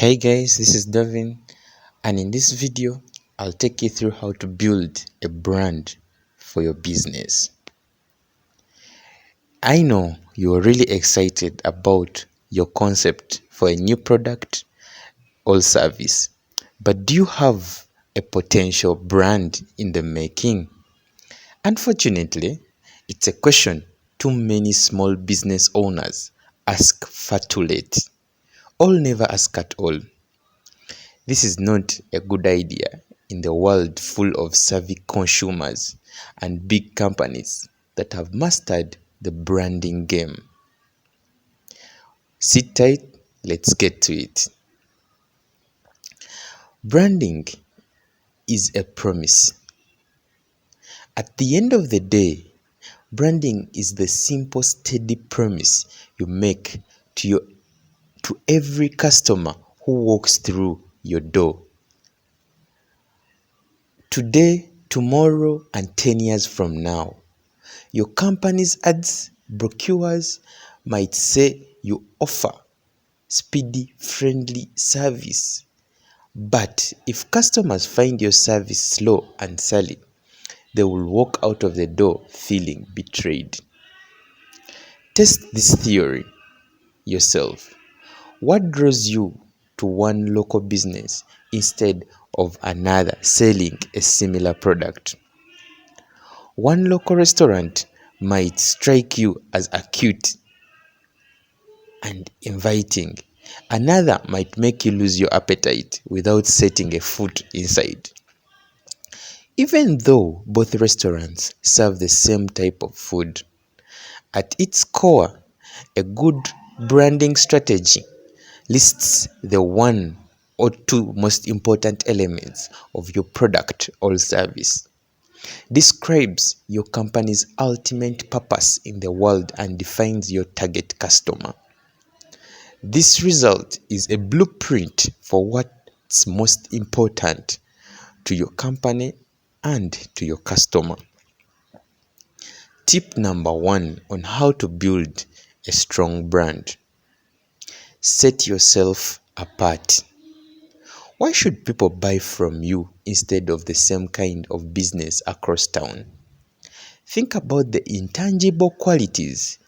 Hey guys, this is Davin, and in this video, I'll take you through how to build a brand for your business. I know you're really excited about your concept for a new product or service, but do you have a potential brand in the making? Unfortunately, it's a question too many small business owners ask far too late, or never ask at all. This is not a good idea in the world full of savvy consumers and big companies that have mastered the branding game. Sit tight, let's get to it. Branding is a promise. At the end of the day, branding is the simple, steady promise you make to every customer who walks through your door. Today, tomorrow, and 10 years from now, your company's ads, brochures might say you offer speedy, friendly service. But if customers find your service slow and silly, they will walk out of the door feeling betrayed. Test this theory yourself. What draws you to one local business instead of another selling a similar product? One local restaurant might strike you as cute and inviting. Another might make you lose your appetite without setting a foot inside. Even though both restaurants serve the same type of food, at its core, a good branding strategy lists the one or two most important elements of your product or service, describes your company's ultimate purpose in the world, and defines your target customer. This result is a blueprint for what's most important to your company and to your customer. Tip number 1 on how to build a strong brand. Set yourself apart. Why should people buy from you instead of the same kind of business across town? Think about the intangible qualities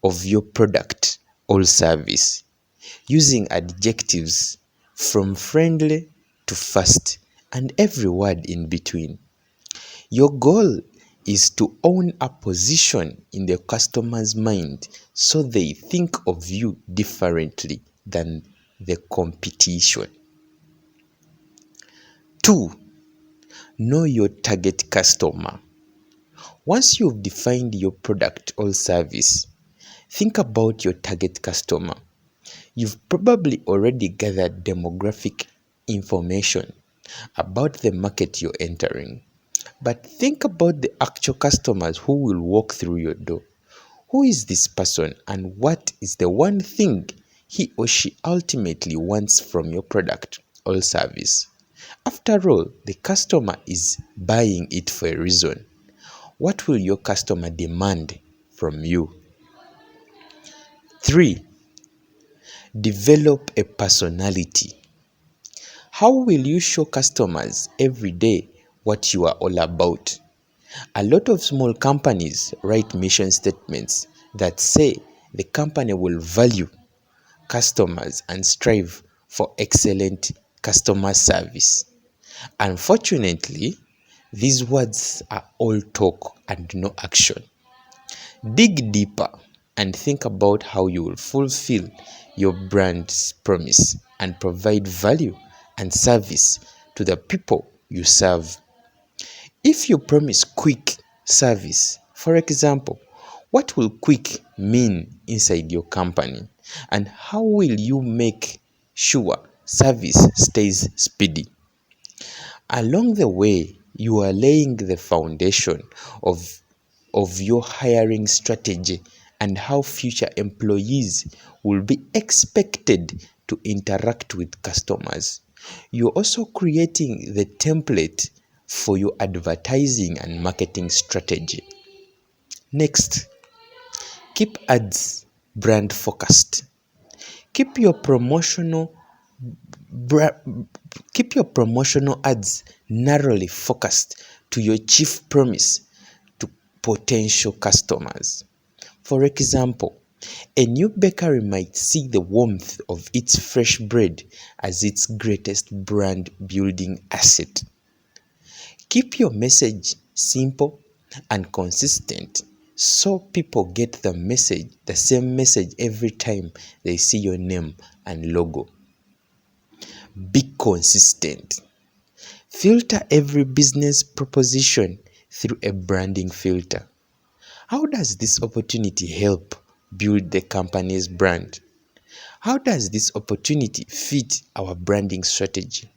of your product or service, using adjectives from friendly to fast and every word in between. Your goal is to own a position in the customer's mind so they think of you differently than the competition. 2. Know your target customer. Once you've defined your product or service, think about your target customer. You've probably already gathered demographic information about the market you're entering. But think about the actual customers who will walk through your door. Who is this person, and what is the one thing he or she ultimately wants from your product or service? After all, the customer is buying it for a reason. What will your customer demand from you? 3. Develop a personality. How will you show customers every day what you are all about? A lot of small companies write mission statements that say the company will value customers and strive for excellent customer service. Unfortunately, these words are all talk and no action. Dig deeper and think about how you will fulfill your brand's promise and provide value and service to the people you serve. If you promise quick service, for example, what will quick mean inside your company? And how will you make sure service stays speedy? Along the way, you are laying the foundation of your hiring strategy and how future employees will be expected to interact with customers. You're also creating the template for your advertising and marketing strategy. Next, keep ads brand focused. Keep your promotional Bra- Keep your promotional ads narrowly focused to your chief promise to potential customers. For example, a new bakery might see the warmth of its fresh bread as its greatest brand building asset. Keep your message simple and consistent so people get the same message every time they see your name and logo. Be consistent. Filter every business proposition through a branding filter. How does this opportunity help build the company's brand? How does this opportunity fit our branding strategy?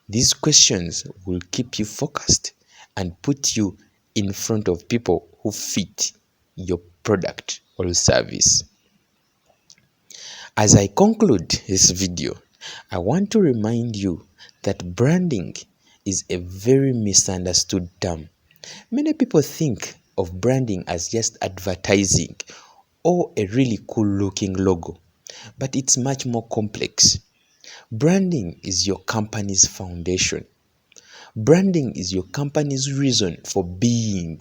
These questions will keep you focused and put you in front of people who fit your product or service. As I conclude this video, I want to remind you that branding is a very misunderstood term. Many people think of branding as just advertising or a really cool looking logo, but it's much more complex. Branding is your company's foundation. Branding is your company's reason for being.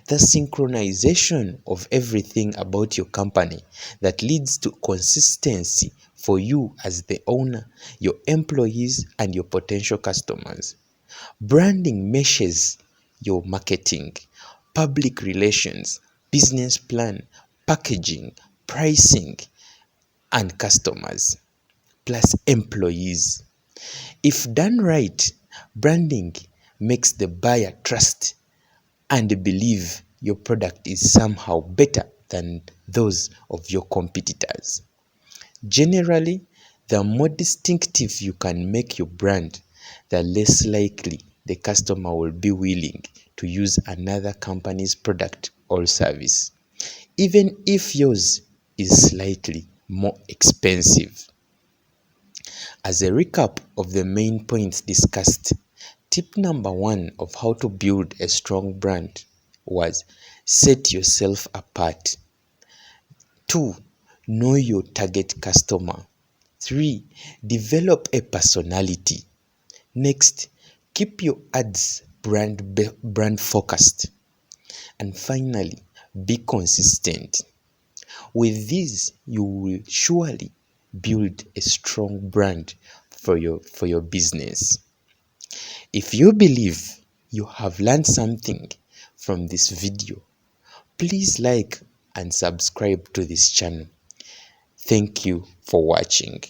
The synchronization of everything about your company that leads to consistency for you as the owner, your employees, and your potential customers. Branding meshes your marketing, public relations, business plan, packaging, pricing, and customers, plus employees. If done right, branding makes the buyer trust and believe your product is somehow better than those of your competitors. Generally, the more distinctive you can make your brand, the less likely the customer will be willing to use another company's product or service, even if yours is slightly more expensive. As a recap of the main points discussed, tip number 1 of how to build a strong brand was set yourself apart. 2. Know your target customer. 3. Develop a personality. Next, keep your ads brand focused. And finally, be consistent. With this, you will surely build a strong brand for your business. If you believe you have learned something from this video, please like and subscribe to this channel. Thank you for watching.